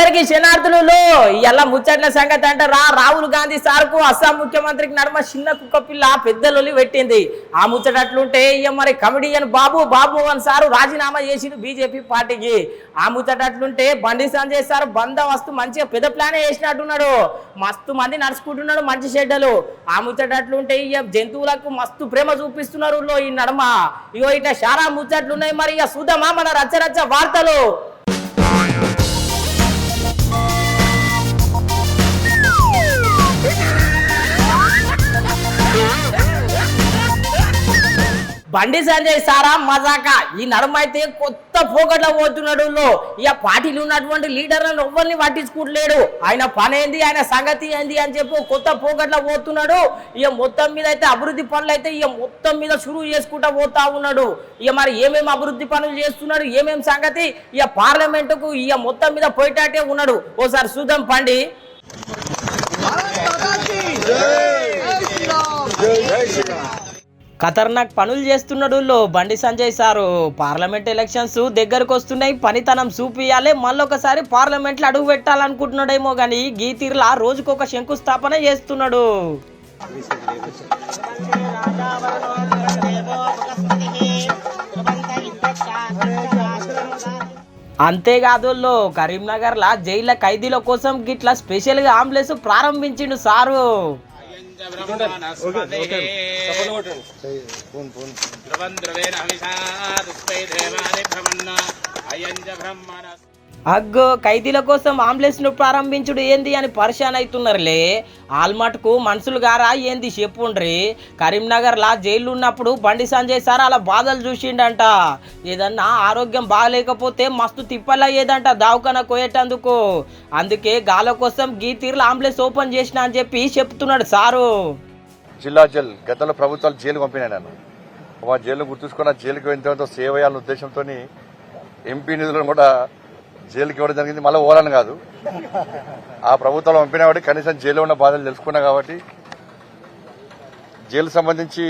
అందరికి శనార్థులు ఇలా ముచ్చట్ల సంగతి అంటారా రాహుల్ గాంధీ సార్కు అస్సాం ముఖ్యమంత్రికి నడుమ చిన్న కుక్క పిల్ల పెద్దలొల్లి పెట్టింది. ఆ ముచ్చటట్లుంటే ఇక మరి కమెడియన్ బాబు మోహన్ సారు రాజీనామా చేసిండు బీజేపీ పార్టీకి. ఆ ముచ్చటట్లుంటే బండి సంజయ్ సార్ బందోబస్తు మంచిగా పెద్ద ప్లానే చేసినట్టున్నాడు. మస్తు మంది నడుచుకుంటున్నాడు మంచి షెడ్డలు. ఆ ముచ్చటట్లుంటే ఇక జంతువులకు మస్తు ప్రేమ చూపిస్తున్నారు ఈ నడుమ. ఇగో ఇట్లా చాలా ముచ్చట్లున్నాయి. మరి ఇక చూద్దామా మన రచ్చ వార్తలు. బండి సంజయ్ సారా మజాక ఈ నడుమైతే కొత్త పోగట్ల పోతున్నాడు. ఇక పార్టీలు ఉన్నటువంటి లీడర్లను ఎవరిని పట్టించుకుంటలేడు. ఆయన పని ఏంది ఆయన సంగతి ఏంది అని చెప్పి కొత్త పోగట్ల పోతున్నాడు. ఇక మొత్తం మీద అయితే అభివృద్ధి పనులు అయితే ఇక మొత్తం మీద షురూ చేసుకుంటా పోతా ఉన్నాడు. ఇక మరి ఏమేమి అభివృద్ధి పనులు చేస్తున్నాడు ఏమేమి సంగతి ఇక పార్లమెంటుకు ఇక మొత్తం మీద పోయేటట్టే ఉన్నాడు. ఓసారి చూద్దాం పండి. ఖతర్నాక్ పనులు చేస్తున్నాడు Bandi Sanjay sir. Parliament elections దగ్గరకు వస్తున్నాయి. పనితనం చూపియాలి. మళ్ళొకసారి పార్లమెంట్లో అడుగు పెట్టాలనుకుంటున్నాడేమో కానీ గీ తీరులా రోజుకొక శంకుస్థాపన చేస్తున్నాడు. అంతేకాదు కరీంనగర్లా జైళ్ళ ఖైదీల కోసం గిట్లా స్పెషల్గా అంబులెన్స్ ప్రారంభించిండు సారు. అగ్గో ఖైదీల కోసం అంబులెన్స్ ను ప్రారంభించుడు ఏంది అని పరిశాన్ అవుతున్నారులే. ఆల్మట్కు మనుషులు గారా ఏంది చెప్పుండ్రి. కరీంనగర్ లా జైలు ఉన్నప్పుడు బండి సంజయ్ సార్ అలా బాధలు చూసిండంట. ఏదన్నా ఆరోగ్యం బాగలేకపోతే మస్తు తిప్పలయ్యేదంట దావకన కోయేటందుకు. అందుకే గాల కోసం గీ తీరుల అంబులెన్స్ ఓపెన్ చేసిన అని చెప్పి చెప్తున్నాడు సారు. జిల్లా జైలు గతంలో ప్రభుత్వాలు జైలు పంపినాయి. నన్ను ఆ జైలు గుర్తుంచుకున్న జైలుకి ఎంతో సేవ చేయాలనే ఉద్దేశంతో ఎంపీ నిధులను కూడా జైలుకి ఇవ్వడం జరిగింది. మళ్ళీ ఓలని కాదు, ఆ ప్రభుత్వాలు పంపినా కాబట్టి కనీసం జైల్లో ఉన్న బాధలు తెలుసుకున్నా కాబట్టి జైలు సంబంధించి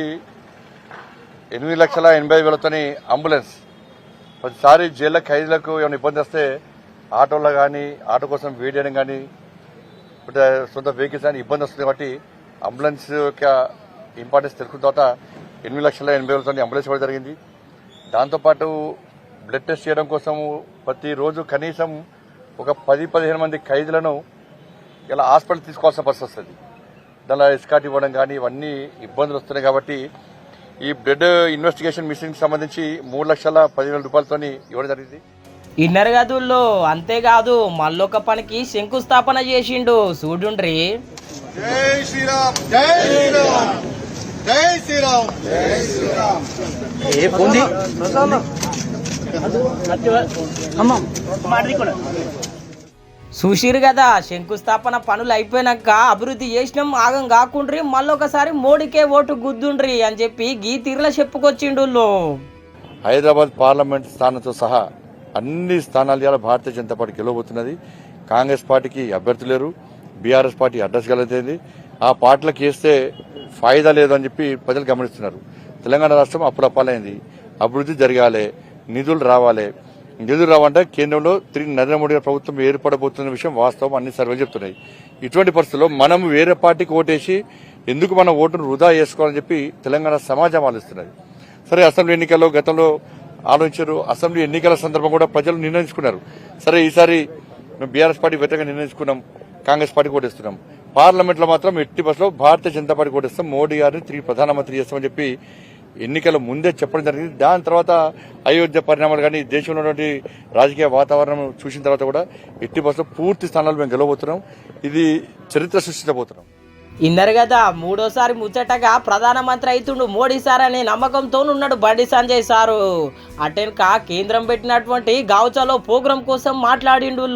8,80,000 అంబులెన్స్ ప్రతిసారి జైల్లో ఖైదీలకు ఏమైనా ఇబ్బంది వస్తే ఆటోలో కానీ ఆటో కోసం వెయిట్ చేయడం కానీ సొంత వెహికల్స్ కానీ ఇబ్బంది వస్తుంది కాబట్టి అంబులెన్స్ యొక్క ఇంపార్టెన్స్ తెలుసుకున్న తర్వాత 8,80,000 అంబులెన్స్ ఇవ్వడం జరిగింది. దాంతోపాటు బ్లడ్ టెస్ట్ చేయడం కోసం ప్రతిరోజు కనీసం ఒక 10-15 మంది ఖైదీలను ఇలా హాస్పిటల్ తీసుకోవాల్సిన పరిస్థితి వస్తుంది. దానిలో ఎస్కాట్ ఇవ్వడం కానీ ఇవన్నీ ఇబ్బందులు వస్తున్నాయి కాబట్టి ఈ బ్లడ్ ఇన్వెస్టిగేషన్ మిషన్కి సంబంధించి 3,10,000 రూపాయలతో ఇవ్వడం జరిగింది. ఇన్నర్ గదుల్లో అంతేకాదు మళ్ళొక పనికి శంకుస్థాపన చేసిండు చూడుండ్రి. జై శ్రీరామ్ జై శ్రీరామ్ జై శ్రీరామ్ జై శ్రీరామ్. చూసిరు కదా శంకుస్థాపన పనులు అయిపోయినాక అభివృద్ధి చేసినాం ఆగం కాకుండ్రి మళ్ళొకసారి మోడీకే ఓటు గుద్దుండ్రి అని చెప్పి గీ తీరులో చెప్పుకొచ్చిండు. హైదరాబాద్ పార్లమెంట్ స్థానంతో సహా అన్ని స్థానాలు ఇలా భారతీయ జనతా పార్టీ గెలవబోతున్నది. కాంగ్రెస్ పార్టీకి అభ్యర్థి లేరు, బీఆర్ఎస్ పార్టీ అడ్రస్ గెలిచింది. ఆ పార్టీలకు వేస్తే ఫాయిదా లేదు అని చెప్పి ప్రజలు గమనిస్తున్నారు. తెలంగాణ రాష్ట్రం అప్పుడప్పాలైంది, అభివృద్ధి జరగాలి, నిధులు రావాలి. నిధులు రావంటే కేంద్రంలో తిరిగి నరేంద్ర మోడీ ప్రభుత్వం ఏర్పడబోతున్న విషయం వాస్తవం, అన్ని సర్వేలు చెప్తున్నాయి. ఇటువంటి పరిస్థితుల్లో మనం వేరే పార్టీకి ఓటేసి ఎందుకు మన ఓటును వృధా చేసుకోవాలని చెప్పి తెలంగాణ సమాజం ఆలోచిస్తున్నది. సరే, అసెంబ్లీ ఎన్నికల్లో గతంలో ఆలోచించారు. అసెంబ్లీ ఎన్నికల సందర్భం కూడా ప్రజలు నిర్ణయించుకున్నారు. సరే, ఈసారి మేము బీఆర్ఎస్ పార్టీ వ్యతిరేకంగా నిర్ణయించుకున్నాం, కాంగ్రెస్ పార్టీకి ఓటేస్తున్నాం. పార్లమెంట్ లో మాత్రం ఎట్టి బస్సులో భారతీయ జనతా పార్టీకి ఓటేస్తాం, మోడీ గారిని తిరిగి ప్రధానమంత్రి చేస్తామని చెప్పి ఎన్నికల ముందే చెప్పడం జరిగింది. దాని తర్వాత అయోధ్య పరిణామాలు కానీ దేశంలో ఉన్నటువంటి రాజకీయ వాతావరణం చూసిన తర్వాత కూడా ఎట్టి బస్సులో పూర్తి స్థానాలు మేము గెలవబోతున్నాం. ఇది చరిత్ర సృష్టించబోతున్నాం. ఇన్నరు కదా మూడోసారి ముచ్చటగా ప్రధానమంత్రి అవుతుండు మోడీ సార్ అనే నమ్మకంతో ఉన్నాడు బండి సంజయ్ సారు. అటెన్క కేంద్రం పెట్టినటువంటి గావ్ చలో ప్రోగ్రాం కోసం మాట్లాడిండు.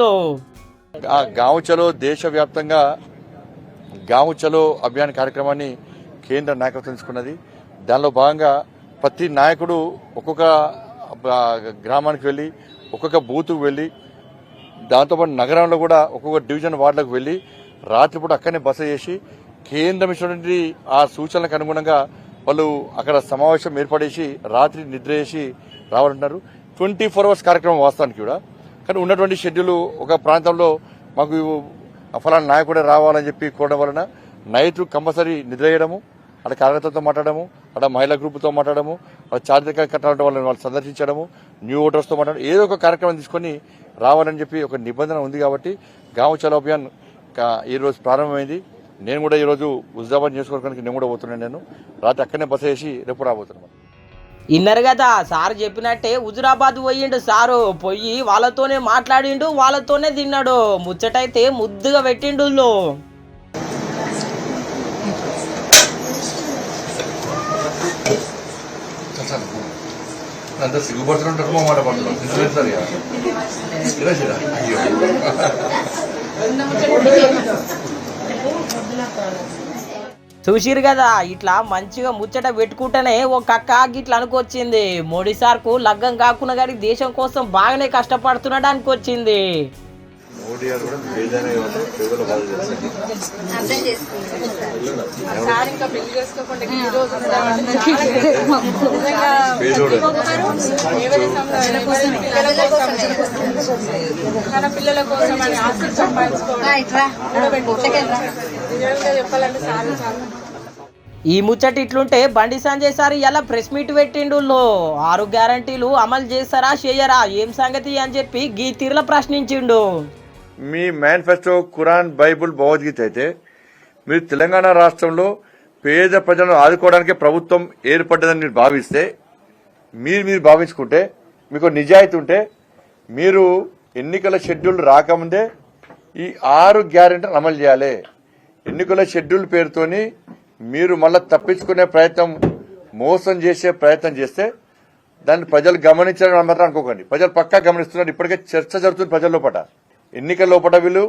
గావ్ చలో దేశవ్యాప్తంగా గావ్ చలో అభియాన్ కార్యక్రమాన్ని కేంద్ర నాయకత్వం తీసుకున్నది. దానిలో భాగంగా ప్రతి నాయకుడు ఒక్కొక్క గ్రామానికి వెళ్లి ఒక్కొక్క బూత్కు వెళ్లి దాంతోపాటు నగరంలో కూడా ఒక్కొక్క డివిజన్ వార్డులకు వెళ్లి రాత్రిపూట అక్కడనే బస చేసి కేంద్రం ఇచ్చినటువంటి ఆ సూచనలకు అనుగుణంగా వాళ్ళు అక్కడ సమావేశం ఏర్పడేసి రాత్రి నిద్ర చేసి రావాలంటున్నారు. 24 hours కార్యక్రమం వాస్తవానికి కూడా. కానీ ఉన్నటువంటి షెడ్యూల్ ఒక ప్రాంతంలో మాకు ఫలానా నాయకుడే రావాలని చెప్పి కోరడం వలన నైట్ కంపల్సరీ నిద్ర చేయడము, అక్కడ కార్యకర్తలతో మాట్లాడము, అక్కడ మహిళా గ్రూపుతో మాట్లాడము, అక్కడ చారిత్రక కట్టాలంటే వాళ్ళు సందర్శించడము, న్యూ ఓటర్స్తో మాట్లాడడం, ఏదో ఒక కార్యక్రమం తీసుకొని రావాలని చెప్పి ఒక నిబంధన ఉంది. కాబట్టి గాంవ్ చలో అభియాన్ ఈరోజు ప్రారంభమైంది. నేను కూడా ఈరోజు హుజరాబాద్ నియోజకవర్గానికి నేను కూడా పోతున్నాను. నేను రాత్రి అక్కడనే బస వేసి రేపు రాబోతున్నాను. ఇన్నారు కదా సార్ చెప్పినట్టే హుజురాబాద్ పోయిండు సారు. పోయి వాళ్ళతోనే మాట్లాడిండు, వాళ్ళతోనే తిన్నాడు. ముచ్చటైతే ముద్దుగా పెట్టిండు. అందరు సిగ్గుపడుతుంటారు, మా మాట పడుతున్నారు. చూసిరు కదా ఇట్లా మంచిగా ముచ్చట పెట్టుకుంటేనే ఒక అక్క గిట్లా అనుకొచ్చింది. మోడీ సార్కు లగ్గం కాకుండా కానీ దేశం కోసం బాగానే కష్టపడుతున్నాడు అనుకొచ్చింది. మోడీ గారు కూడా ఏదైనా పేదల బాధ మన పిల్లల కోసం అని ఆస్తులు సంపాదించుకోవడం చెప్పాలంటే సార్ ఈ ముచ్చట ఇట్లుంటే బండి సంజయ్ సార్ ఇలా ప్రెస్ మీట్ పెట్టిండు. 6 గ్యారంటీలు అమలు చేస్తారా చేయరా ఏం సంగతి అని చెప్పి గీ తీరులో ప్రశ్నించిండు. మీ మేనిఫెస్టో ఖురాన్, బైబుల్, భగవద్గీత అయితే మీరు తెలంగాణ రాష్ట్రంలో పేద ప్రజలను ఆదుకోవడానికే ప్రభుత్వం ఏర్పడ్డదని మీరు భావిస్తే, మీరు భావించుకుంటే, మీకు నిజాయితీ ఉంటే మీరు ఎన్నికల షెడ్యూల్ రాకముందే ఈ 6 గ్యారెంటీలు అమలు చేయాలి. ఎన్నికల షెడ్యూల్ పేరుతోని మీరు మళ్ళీ తప్పించుకునే ప్రయత్నం, మోసం చేసే ప్రయత్నం చేస్తే దాన్ని ప్రజలు గమనించాలని మాత్రం అనుకోకండి. ప్రజలు పక్కా గమనిస్తున్నారు. ఇప్పటికే చర్చ జరుగుతుంది ప్రజల లోపల. ఎన్నికల లోపల వీళ్ళు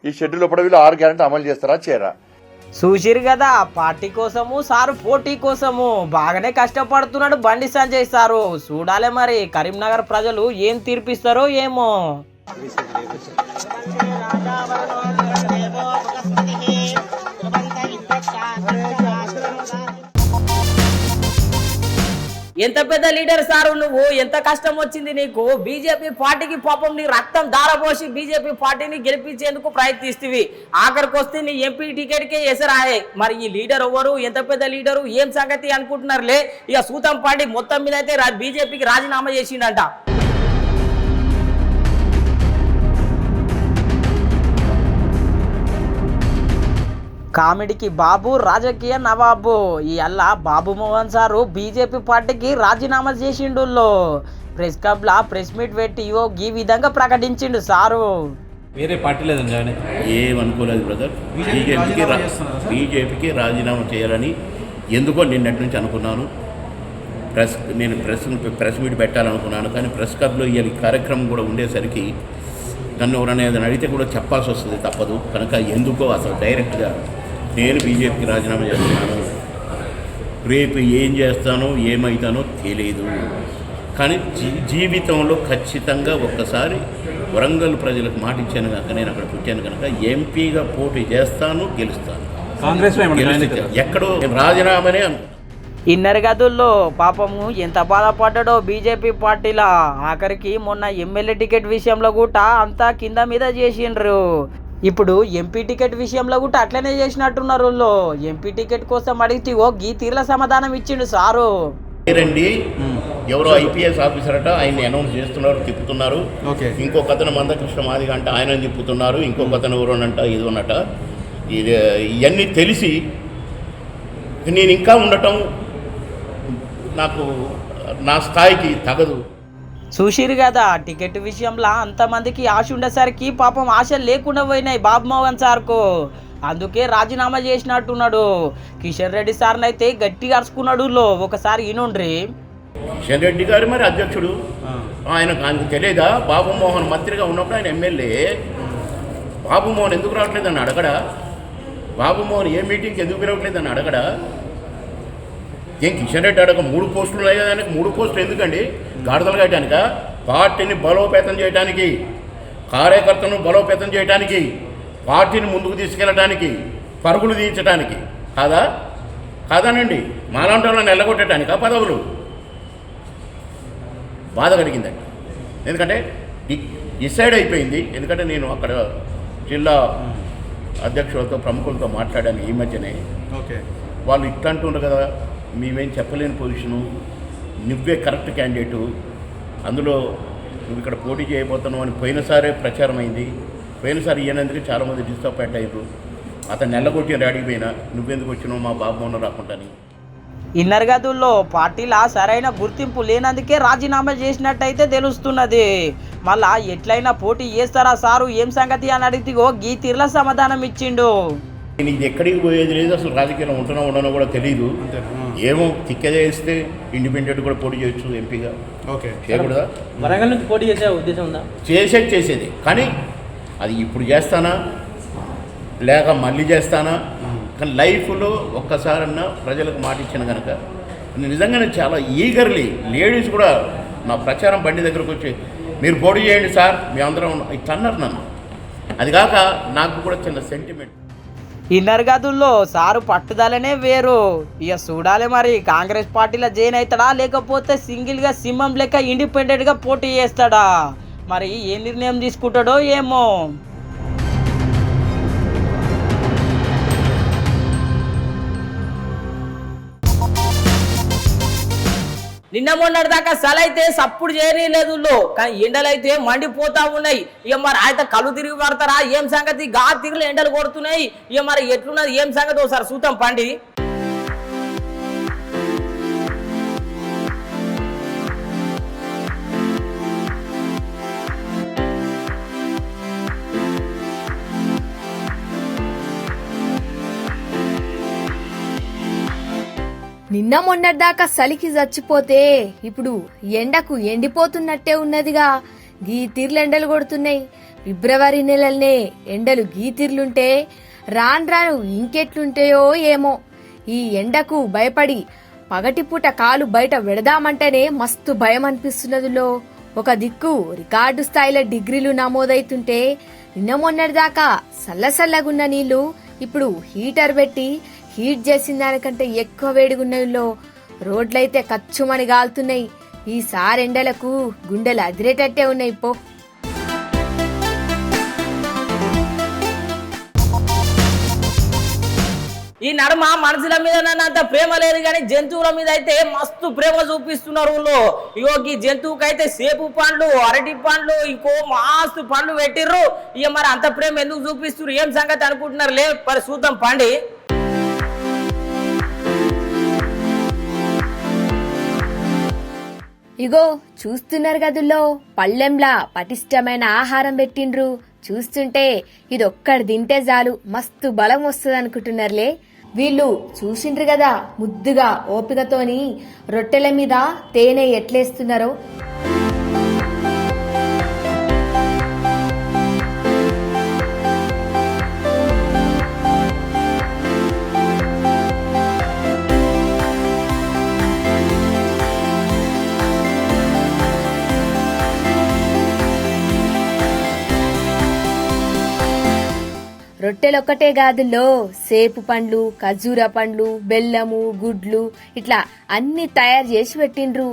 ఈ షెడ్యూల్ లోపల వీళ్ళు 6 గ్యారెంటీ అమలు చేస్తారా చేయరా? చూసిరు కదా పార్టీ కోసము సారు పోటీ కోసము బాగానే కష్టపడుతున్నాడు బండి సంజయ్ సారు. చూడాలి మరి కరీంనగర్ ప్రజలు ఏం తీర్పిస్తారో ఏమో. ఎంత పెద్ద లీడర్ సారు నువ్వు, ఎంత కష్టం వచ్చింది నీకు. బీజేపీ పార్టీకి పాపం నీ రక్తం దారపోసి బీజేపీ పార్టీని గెలిపించేందుకు ప్రయత్నిస్తీవి. ఆఖరికి వస్తే నీ ఎంపీ టికెట్కే ఎసరాయే. మరి ఈ లీడర్ ఎవరు, ఎంత పెద్ద లీడరు, ఏం సంగతి అనుకుంటున్నారులే. ఇక సూతం పార్టీ మొత్తం మీద అయితే బీజేపీకి రాజీనామా చేసిండంట. కామెడీకి బాబు, రాజకీయ నవాబు. ఈ అల్లా బాబు మోహన్ సారు బీజేపీ పార్టీకి రాజీనామా చేసిండు. ప్రెస్ క్లబ్ లా ప్రెస్ మీట్ పెట్టి ఈ విధంగా ప్రకటించిండు సారు. వేరే పార్టీ లేదండి, ఏమనుకోలేదు బ్రదర్. బీజేపీకి రాజీనామా చేయాలని ఎందుకో నిన్నటి నుంచి అనుకున్నాను. నేను ప్రెస్ మీట్ పెట్టాలనుకున్నాను. కానీ ప్రెస్ క్లబ్లో ఈ కార్యక్రమం కూడా ఉండేసరికి నన్ను ఎవరైనా ఏదైనా అడిగితే కూడా చెప్పాల్సి వస్తుంది, తప్పదు. కనుక ఎందుకో అసలు డైరెక్ట్గా నేను బీజేపీకి రాజీనామా చేస్తున్నాను. రేపు ఏం చేస్తానో ఏమవుతానో తెలియదు. కానీ జీవితంలో ఖచ్చితంగా ఒక్కసారి వరంగల్ ప్రజలకు మాట ఇచ్చాను కనుక, నేను అక్కడ పుట్టాను కనుక ఎంపీగా పోటీ చేస్తాను, గెలుస్తాను. కాంగ్రెస్ ఎక్కడో రాజీనామానే అనుకుంటాను. ఇన్నర్ గదుల్లో పాపము ఎంత బాధపడ్డాడో బీజేపీ పార్టీలా. ఆఖరికి మొన్న ఎమ్మెల్యే టికెట్ విషయంలో కూడా అంతా కింద మీద చేసిండ్రు. ఇప్పుడు ఎంపీ టికెట్ విషయంలో కూడా అట్లనే చేసినట్టున్నారు. ఎంపీ టికెట్ కోసం అడిగితే గీ తీర్ల సమాధానం ఇచ్చిండు సారు. రండి, ఎవరో ఐపీఎస్ ఆఫీసర్ అట, ఆయన్ని అనౌన్స్ చేస్తున్నారు, తిప్పుతున్నారు. ఇంకొక అతను మందకృష్ణ మాదిగ అంట, ఆయన తిప్పుతున్నారు. ఇంకొక అతను ఎవరోనంట, ఇది ఉన్నట. ఇవన్నీ తెలిసి నేను ఇంకా ఉండటం నాకు నా స్థాయికి తగదు. చూసిరు కదా టికెట్ విషయంలో అంతమందికి ఆశ ఉండేసరికి పాపం ఆశ లేకుండా పోయినాయి బాబు మోహన్ సార్కు. అందుకే రాజీనామా చేసినట్టున్నాడు. కిషన్ రెడ్డి సార్ని అయితే గట్టిగా అరుచుకున్నాడు. ఒకసారి ఈనుండ్రి. కిషన్ రెడ్డి గారు మరి అధ్యక్షుడు, ఆయనకు తెలియదా? బాబు మోహన్ మంత్రిగా ఉన్నప్పుడు ఆయన ఎమ్మెల్యే. బాబు మోహన్ ఎందుకు రావట్లేదని అడగడా? బాబు మోహన్ ఏ మీటింగ్కి ఎందుకు పిలవట్లేదని అడగడా? ఏం కిషన్ రెడ్డి అడగ 3 పోస్టులు ఉన్నాయి కదా, ఆయనకు 3 పోస్టులు ఎందుకండి? గాడిదలు కట్టడానిక? పార్టీని బలోపేతం చేయడానికి, కార్యకర్తలను బలోపేతం చేయడానికి, పార్టీని ముందుకు తీసుకెళ్ళడానికి, పరుగులు తీయించడానికి కాదా? కాదానండి, మాలాంటి వాళ్ళని ఎల్లగొట్టడానికి ఆ పదవులు. బాధ కలిగిందండి. ఎందుకంటే డిసైడ్ అయిపోయింది. ఎందుకంటే నేను అక్కడ జిల్లా అధ్యక్షులతో ప్రముఖులతో మాట్లాడాను ఈ మధ్యనే. ఓకే. వాళ్ళు ఇట్లా అంటున్నారు కదా, మేమేం చెప్పలేని పొజిషను, నువ్వే కరెక్ట్ క్యాండిడేటు, అందులో నువ్వు ఇక్కడ పోటీ చేయబోతున్నావు అని పోయినసారే ప్రచారం అయింది. పోయినసారి ఈయనందుకు చాలామంది డిసప్పాయింట్ అయ్యారు. అతను నెల్లగొట్టిన అడిగిపోయినా నువ్వెందుకు వచ్చినావు మా బాబు మొన్న రాకుండాని. ఇన్నర్ గదుల్లో పార్టీలా సరైన గుర్తింపు లేనందుకే రాజీనామా చేసినట్టయితే తెలుస్తున్నది. మళ్ళా ఎట్లయినా పోటీ చేస్తారా సారు ఏం సంగతి అని అడిగితే గీ తీర్ల సమాధానం ఇచ్చిండు. నేను ఇది ఎక్కడికి పోయేది లేదు, అసలు రాజకీయాల్లో ఉంటున్నా ఉండనో కూడా తెలియదు. ఏమో తిక్కదేస్తే ఇండిపెండెంట్ కూడా పోటీ చేయొచ్చు ఎంపీగా. ఓకే. చేయకూడదా? వరంగల్ నుంచి పోటీ చేసే ఉద్దేశం ఉందా? చేసేది కానీ అది ఇప్పుడు చేస్తానా లేక మళ్ళీ చేస్తానా, కానీ లైఫ్లో ఒక్కసారన్నా ప్రజలకు మాట ఇచ్చిన కనుక నిజంగానే చాలా ఈగర్లీ లేడీస్ కూడా నా ప్రచారం బండి దగ్గరకు వచ్చి మీరు పోటీ చేయండి సార్ మేమందరం ఇట్లా అన్నారు నన్ను. అది కాక నాకు కూడా చిన్న సెంటిమెంట్. ఇన్నర్ గదుల్లో సారు పట్టుదలనే వేరు. ఇక చూడాలి మరి కాంగ్రెస్ పార్టీలో జాయిన్ అవుతాడా లేకపోతే సింగిల్గా సింహం లెక్క ఇండిపెండెంట్గా పోటీ చేస్తాడా, మరి ఏ నిర్ణయం తీసుకుంటాడో ఏమో. నిన్న మొన్నటి దాకా సలైతే సప్పుడు చేయలేదు, కానీ ఎండలైతే మండిపోతా ఉన్నాయి. ఇక మరి ఆయన కళ్ళు తిరిగి పడతారా ఏం సంగతి, గా తిరుగులు ఎండలు కొడుతున్నాయి. ఇక మరి ఎట్లున్నది ఏం సంగతి ఒకసారి చూద్దాం పండి. నిన్న మొన్నటిదాకా చలికి చచ్చిపోతే ఇప్పుడు ఎండకు ఎండిపోతున్నట్టే ఉన్నదిగా. గీ తీర్లు ఎండలు కొడుతున్నాయి. ఫిబ్రవరి నెలలనే ఎండలు గీ తీర్లుంటే రాను రాను ఇంకెట్లుంటాయో ఏమో. ఈ ఎండకు భయపడి పగటిపూట కాలు బయట వెడదామంటేనే మస్తు భయం అనిపిస్తున్నదిలో. ఒక దిక్కు రికార్డు స్థాయిలో డిగ్రీలు నమోదైతుంటే నిన్న మొన్నటిదాకా సల్లసల్లగున్న నీళ్లు ఇప్పుడు హీటర్ పెట్టి హీట్ చేసిన దానికంటే ఎక్కువ వేడిగున్నాయిలో. రోడ్లైతే కచ్చుమని గాలుతున్నాయి. ఈసారి ఎండలకు గుండెలు అదిరేటట్టే ఉన్నాయి పో. ఈ నడుమ మనుషుల మీద అంత ప్రేమ లేదు కానీ జంతువుల మీద అయితే మస్తు ప్రేమ చూపిస్తున్నారు ఊళ్ళో. ఇగో ఈ జంతువుకైతే సేపు పండ్లు, అరటి పండ్లు, ఇంకో మస్తు పండ్లు పెట్టిర్రు. ఇక మరి అంత ప్రేమ ఎందుకు చూపిస్తున్నారు ఏం సంగతి అనుకుంటున్నారు లే, మరి చూద్దాం పండి. ఇగో చూస్తున్నారు గదుల్లో పళ్ళెంలా పటిష్టమైన ఆహారం పెట్టిండ్రు. చూస్తుంటే ఇదొక్కడి తింటే చాలు మస్తు బలం వస్తుంది అనుకుంటున్నారులే. వీళ్ళు చూసిండ్రు కదా ముద్దుగా ఓపికతోని రొట్టెల మీద తేనె ఎట్లేస్తున్నారో. రొట్టెలొక్కటే కాదుల్లో సేపు పండ్లు, ఖజూర పండ్లు, బెల్లము, గుడ్లు ఇట్లా అన్ని తయారు చేసి పెట్టిండ్రు.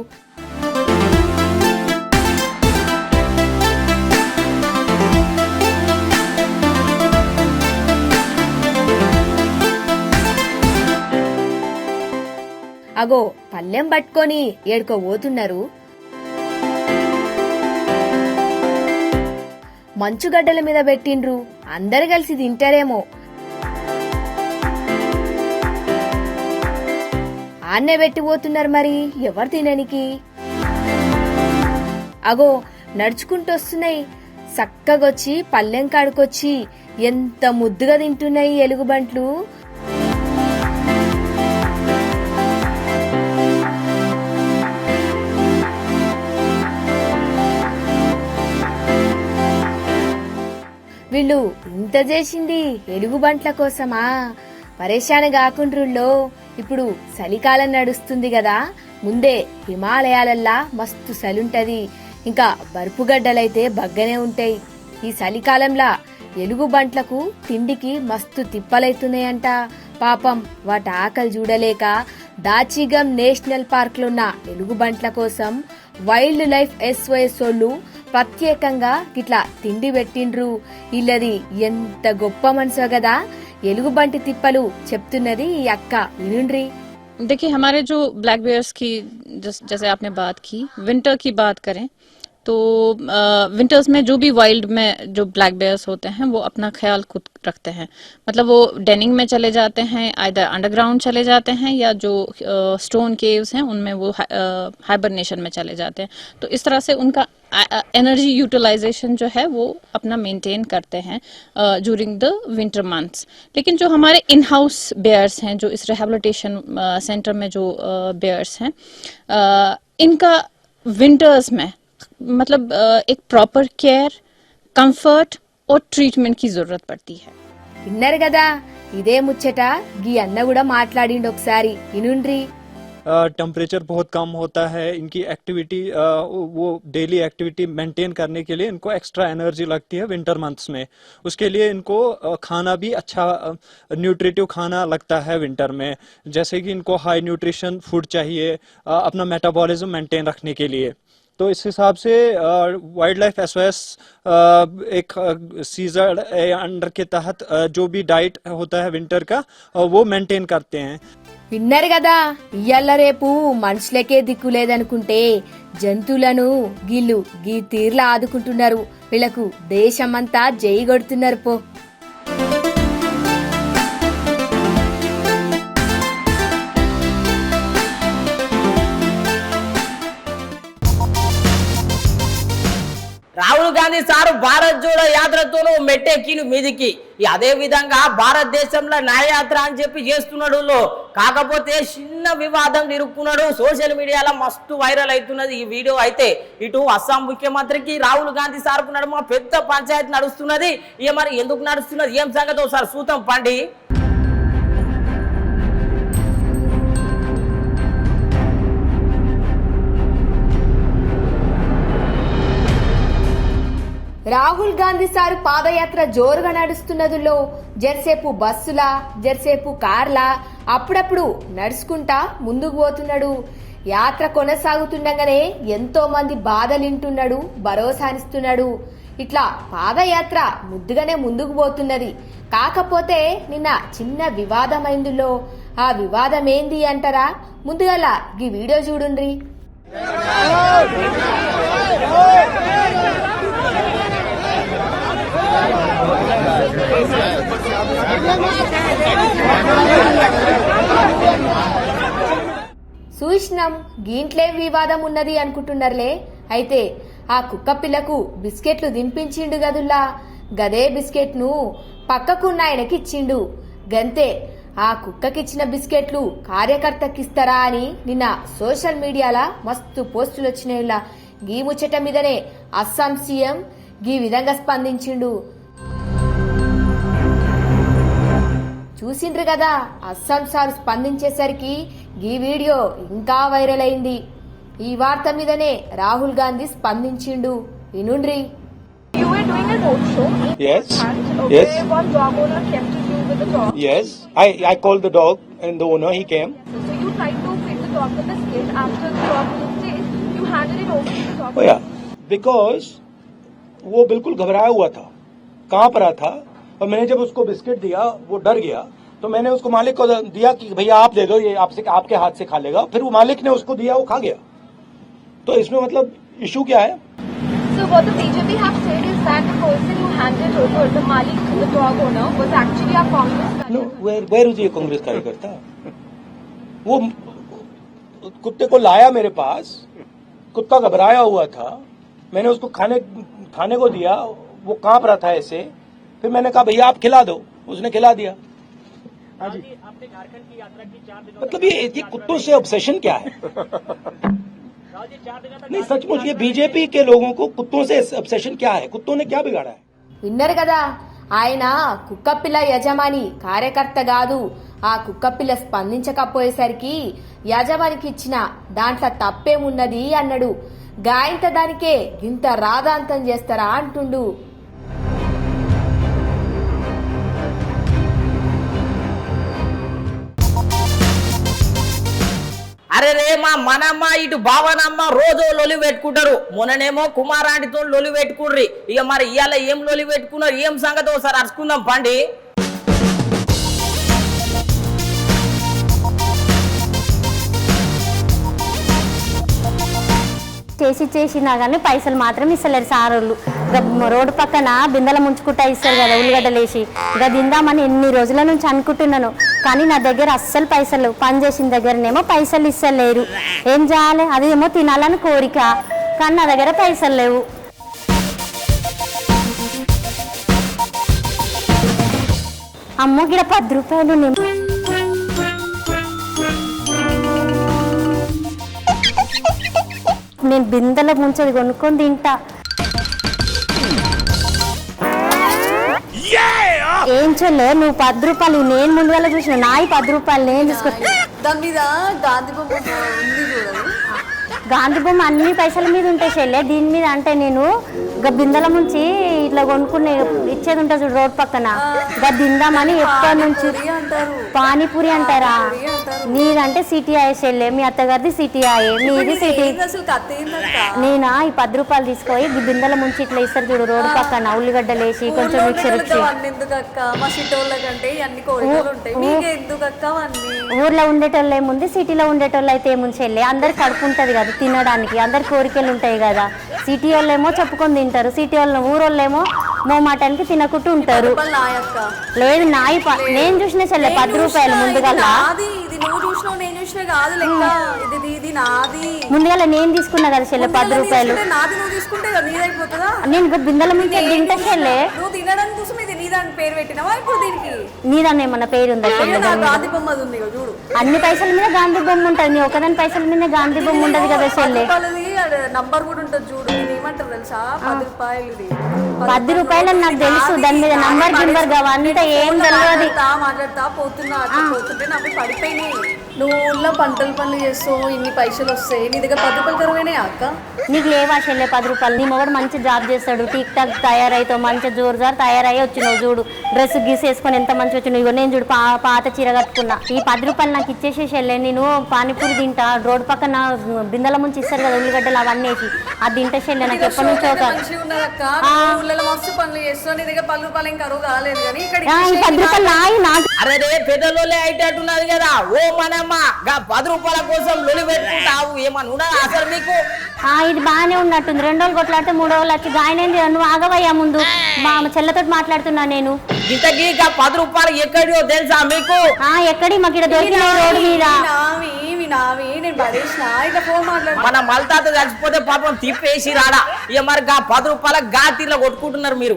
అగో పల్లెం పట్టుకొని ఏడుకో పోతున్నారు. మంచుగడ్డల మీద పెట్టిండ్రు. అందరు కలిసి తింటారేమో. ఆన్నే పెట్టిపోతున్నారు మరి ఎవరు తిననికి. అగో నడుచుకుంటూ వస్తున్నాయి. చక్కగొచ్చి పల్లెం కాడుకొచ్చి ఎంత ముద్దుగా తింటున్నాయి ఎలుగుబంట్లు. వీళ్ళు ఇంత చేసింది ఎలుగుబంట్ల కోసమా? పరేషాన్ కాకుండ్రుల్లో. ఇప్పుడు చలికాలం నడుస్తుంది కదా, ముందే హిమాలయాలల్లా మస్తు చలుంటది. ఇంకా బర్పుగడ్డలైతే బగ్గనే ఉంటాయి. ఈ చలికాలంలా ఎలుగుబంట్లకు తిండికి మస్తు తిప్పలైతున్నాయంట. పాపం వాటి ఆకలి చూడలేక దాచిగం నేషనల్ పార్క్ లో ఉన్న ఎలుగుబంట్ల కోసం వైల్డ్ లైఫ్ SOS వాళ్ళు ప్రత్యేకంగా ఇట్లా తిండి పెట్టిండ్రు. ఇల్లది ఎంత గొప్ప మనసో కదా. ఎలుగుబంటి తిప్పలు చెప్తున్నది ఈ అక్క, వినుండ్రి. देखिए हमारे जो ब्लैक बेयर्स की जैसे आपने बात की, विंटर की बात करें तो विंटर्स में जो भी वाइल्ड में जो ब्लैक बेयर्स होते हैं वो अपना ख्याल खुद रखते हैं. मतलब वो डेनिंग में चले जाते हैं, आइदर अंडरग्राउंड चले जाते हैं या जो स्टोन केव्स हैं उनमें वो हाइबरनेशन में चले जाते हैं. तो इस तरह से उनका एनर्जी यूटिलाइजेशन जो है वो अपना मेंटेन करते हैं ड्यूरिंग द विंटर मंथ्स. लेकिन जो हमारे इन हाउस बेयर्स हैं, जो इस रिहेबिलिटेशन सेंटर में जो बेयर्स हैं, इनका विंटर्स में मतलब एक प्रॉपर केयर, कंफर्ट और ट्रीटमेंट की जरूरत पड़ती है. విన్నారు కదా, ఇదే ముచ్చట గీ అన్న కూడా మాట్లాడిండు ఒకసారి, వినుండ్రి. टेम्परेचर बहुत कम होता है, इनकी एक्टिविटी वो डेली एक्टिविटी मेंटेन करने के लिए इनको एक्स्ट्रा एनर्जी लगती है विंटर मंथ्स में. उसके लिए इनको खाना भी अच्छा न्यूट्रिटिव खाना लगता है विंटर में. जैसे कि इनको हाई न्यूट्रिशन फूड चाहिए अपना मेटाबॉलिज्म मेंटेन रखने के लिए. तो इस हिसाब से वाइल्ड लाइफ एसओएस एक सीजन अंडर के तहत जो भी डाइट होता है विंटर का वो मेंटेन करते हैं. విన్నారు కదా, ఇయ్యాల రేపు మనుషులకే దిక్కు లేదనుకుంటే జంతువులను గీళ్ళు గీ తీర్లా ఆదుకుంటున్నారు. వీళ్లకు దేశమంతా జై కొడుతున్నారు పో. రాహుల్ గాంధీ సారు భారత్ జోడో యాత్రతోనూ మెట్టెక్కిను మీదికి. అదే విధంగా భారతదేశంలో న్యాయయాత్ర అని చెప్పి చేస్తున్నాడు. కాకపోతే చిన్న వివాదం నిరుక్కున్నాడు. సోషల్ మీడియాలో మస్తు వైరల్ అవుతున్నది ఈ వీడియో. అయితే ఇటు అస్సాం ముఖ్యమంత్రికి రాహుల్ గాంధీ సార్కు నడుమ పెద్ద పంచాయతీ నడుస్తున్నది. ఇక మరి ఎందుకు నడుస్తున్నది, ఏం సంగతి ఒకసారి సూతం పండి. రాహుల్ గాంధీ సారు పాదయాత్ర జోరుగా నడుస్తున్నదులో జర్సేపు బస్సులా, జర్సేపు కార్లా, అప్పుడప్పుడు నడుచుకుంటా ముందుకు పోతున్నాడు. యాత్ర కొనసాగుతుండగానే ఎంతో మంది బాధలింటున్నాడు, భరోసానిస్తున్నాడు. ఇట్లా పాదయాత్ర ముద్దుగానే ముందుకు పోతున్నది. కాకపోతే నిన్న చిన్న వివాదమైందులో ఆ వివాదం ఏంది అంటారా? ముందుగల ఈ వీడియో చూడుండ్రి. చూసినాం, గీంట్లేం వివాదం ఉన్నది అనుకుంటున్నారులే. అయితే ఆ కుక్క పిల్లకు బిస్కెట్లు దింపించిండు గదుల్లా. గదే బిస్కెట్ ను పక్కకున్న ఆయనకి ఇచ్చిండు. గంతే, ఆ కుక్కకిచ్చిన బిస్కెట్లు కార్యకర్తకిస్తారా అని నిన్న సోషల్ మీడియాలో మస్తు పోస్టులు వచ్చినాయిలా. గీ ముచ్చట మీదనే అస్సాం సీఎం గీ విధంగా స్పందించిండు. చూసిండ్రు కదా, అస్సాం సార్ స్పందించేసరికి ఈ వీడియో ఇంకా వైరల్ అయింది. ఈ వార్త మీదనే Rahul Gandhi స్పందించిండు, వినుండ్రి. Yes. What dog owner came to you with the dog? Yes, I called the dog and the owner he came. So you tried to feed the dog the biscuit. After the dog tasted, you handed it over to the dog. Oh yeah, because वो बिल्कुल घबराया हुआ था, कांप रहा था. और मैंने जब उसको बिस्किट दिया वो डर गया, तो मैंने उसको मालिक को दिया कि भैया आप दे दो, ये आपके हाथ से खा लेगा. फिर वो मालिक ने उसको दिया, वो खा गया. तो इसमें मतलब इशू क्या है? So what the BJP have said is that the person who handed over the Malik, the dog owner, was actually a Congress No, where is ये कांग्रेस कार्यकर्ता? वो कुत्ते को लाया मेरे पास, कुत्ता घबराया हुआ था, मैंने उसको खाने को दिया, वो कांप रहा था ऐसे. फिर मैंने कहा भैया आप खिला दो, उसने खिला दिया. हाँ जी. आपने झारखंड की यात्रा की 4 दिनों मतलब ये कुत्तों से ऑब्सेशन क्या है? नहीं सचमुच ये बीजेपी के लोगों को कुत्तों से ऑब्सेशन क्या है? कुत्तों ने क्या बिगाड़ा है? విన్నారు కదా, ఆయన కుక్కపిల్ల యజమాని కార్యకర్త కాదు. ఆ కుక్కపిల్ల స్పందించకపోయేసరికి యజమానికి ఇచ్చిన దాంట్లో తప్పేమున్నది అన్నాడు. గాయంత దానికే ఇంత రాదాంతం చేస్తారా అంటుండు. అరే రే మనమ్మ ఇటు బావనమ్మ రోజు లొలి పెట్టుకుంటారు. మొన్ననేమో కుమారాంటితో లొలి పెట్టుకుర్రి. ఇక మరి ఇవాళ ఏం లొలి పెట్టుకున్నారు ఏం సంగతి ఒకసారి అరుచుకుందాం పండి. చేసినా కానీ పైసలు మాత్రం ఇస్తలేరు సారోళ్ళు. రోడ్డు పక్కన బిందెల ముంచుకుంటా ఇస్తారు కదా ఉల్లిగడ్డలు వేసి, ఇక తిందామని ఎన్ని రోజుల నుంచి అనుకుంటున్నాను. కానీ నా దగ్గర అస్సలు పైసలు, పని చేసిన దగ్గరనేమో పైసలు ఇస్తలేరు. ఏం చేయాలి? అదేమో తినాలని కోరిక, కానీ నా దగ్గర పైసలు లేవు. అమ్మో గిడ 10 రూపాయలు. నేను బిందెల ముంచది కొనుక్కొని తింటా. ఏం చెల్లే నువ్వు 10 రూపాయలు నేను ముందుగా చూసిన, నాయి 10 రూపాయలు నేను తీసుకుంటా. దాని మీద గాంధీ బొమ్మ ఉంది చూడదు. గాంధీ బొమ్మ అన్ని పైసల మీద ఉంటాయి చెల్లె. దీని మీద అంటే నేను బిందెల ముంచి ఇట్లా కొనుక్కునే ఇచ్చేది ఉంటుంది చూడు రోడ్ పక్కన, తిందామని ఎప్పటి నుంచి. పానీపూరి అంటారా? నీదంటే సిటీ ఆయే చెల్లె, మీ అత్తగారిది సిటీ ఆయే, మీది సిటీ. నేనా ఈ 10 రూపాయలు తీసుకొని బిందెల ముంచి ఇట్లా ఇస్తారు చూడు రోడ్ పక్కన, ఉల్లిగడ్డలు వేసి కొంచెం మిక్సర్ ఇచ్చి. ఊర్లో ఉండేటోళ్ళు ఏముంది, సిటీలో ఉండేటోళ్ళు అయితే ఏముంది చెల్లె. అందరు కడుపు ఉంటుంది కదా తినడానికి, అందరి కోరికలు ఉంటాయి కదా. సిటీ వాళ్ళు ఏమో చెప్పుకొని తింటారు, సిటీ వాళ్ళు ఊరోళ్ళేమో మోమాటానికి తినకుంటూ ఉంటారు. లేదు నాయి నేను చూసిన చెల్లె 10 రూపాయలు ముందుగా. ముందుగా నేను తీసుకున్నా కదా చెల్లె 10 రూపాయలు. నేను బిందెల ముందు తింటా చెల్లె. నీదాన్ని ఏమన్నా పేరు ఉందా చెల్లె? అన్ని పైసల మీద గాంధీ బొమ్మ ఉంటుంది, నీ ఒకదాని పైసల మీద గాంధీ బొమ్మ ఉండదు కదా చెల్లె. నంబర్ కూడా ఉంటుంది చూడు, ఏమంటారు తెలుసా? 10 రూపాయలు. 10 రూపాయలు నాకు తెలుసు, దాని మీద నంబర్ గింబర్ అంతా ఏం తెలియదు. మాట్లాడతా పోతుంటే నాకు పడిపోయినాయి. నువ్వు ఊళ్ళో పనులు చేస్తావు, ఇన్ని పైసలు వస్తాయి, నీ దగ్గర 10 రూపాయలు కరువైనాయి అక్క. నీకు లేవా చెల్లె 10 రూపాయలు? నీ మొగడు మంచి జాబ్ చేస్తాడు, టిక్ టాక్ తయారైతావు, మంచి జోరుజారు తయారయ్యి వచ్చినావు చూడు, డ్రెస్ గీసి వేసుకొని ఎంత మంచి వచ్చినావు. ఇగో నేను చూడు పాత చీర కట్టుకున్నా. ఈ 10 రూపాయలు నాకు ఇచ్చేసే చెల్లె, నేను పానీపూరి తింటా. రోడ్డు పక్కన బిందెల ముంచి ఇస్తారు కదా ఉల్లిగడ్డలు అవన్నీ వేసి, అది తింటే చెల్లె. నాకు ఎప్పటి నుంచో మస్తు పనులు చేస్తావు, నీ దగ్గర 10 రూపాయలు ఇంకా కరువు కాలేదు. కానీ ఇక్కడ 10 రూపాయలు నాయి నాకు. అరే రే పెద్దలోలే అయినట్టున్నది కదా ఓ మనమ్మ, 10 రూపాయల కోసం లొలి పెట్టుకుంటావు ఏమన్నా అసలు మీకు? ఇది బాగానే ఉన్నట్టుంది. 2 రోజులు కొట్లాడితే 3 రోజులు వచ్చి గాయనేంది. నువ్వు ఆగవయ్యా ముందు, మా చెల్లెతో మాట్లాడుతున్నా నేను. ఇంతకీ 10 రూపాయలు ఎక్కడియో తెలుసా మీకు? ఎక్కడి మాకు ఇక్కడ దొరికిన రోడ్డు మీద. మన మల్తాత చచ్చిపోతే పాపం తిప్పేసి రాడా, ఇక మరి 10 రూపాయల తీర్లో కొట్టుకుంటున్నారు మీరు.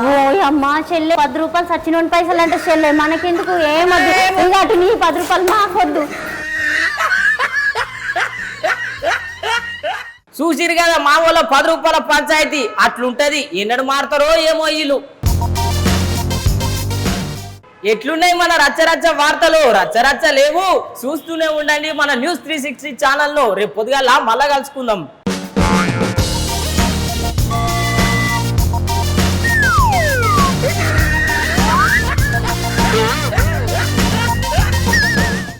ఓ అమ్మా చెల్లె 10 రూపాయలు సచ్చినోని పైసలు అంటే చెల్లె మనకెందుకు, ఏమొద్దు. ఇంకా అటు నీ 10 రూపాయలు మాకొద్దు. చూసిరు కదా మా వాళ్ళ 10 రూపాయల పంచాయతీ అట్లుంటది. ఎన్నడు మారుతారో ఏమో వీళ్ళు. ఎట్లున్నాయి మన రచ్చరచ్చ వార్తలు? రచ్చరచ్చ లేవు, చూస్తూనే ఉండండి మన న్యూస్ 360 ఛానల్లో. రేపు పొద్దుగాల మళ్ళా కలుసుకుందాం.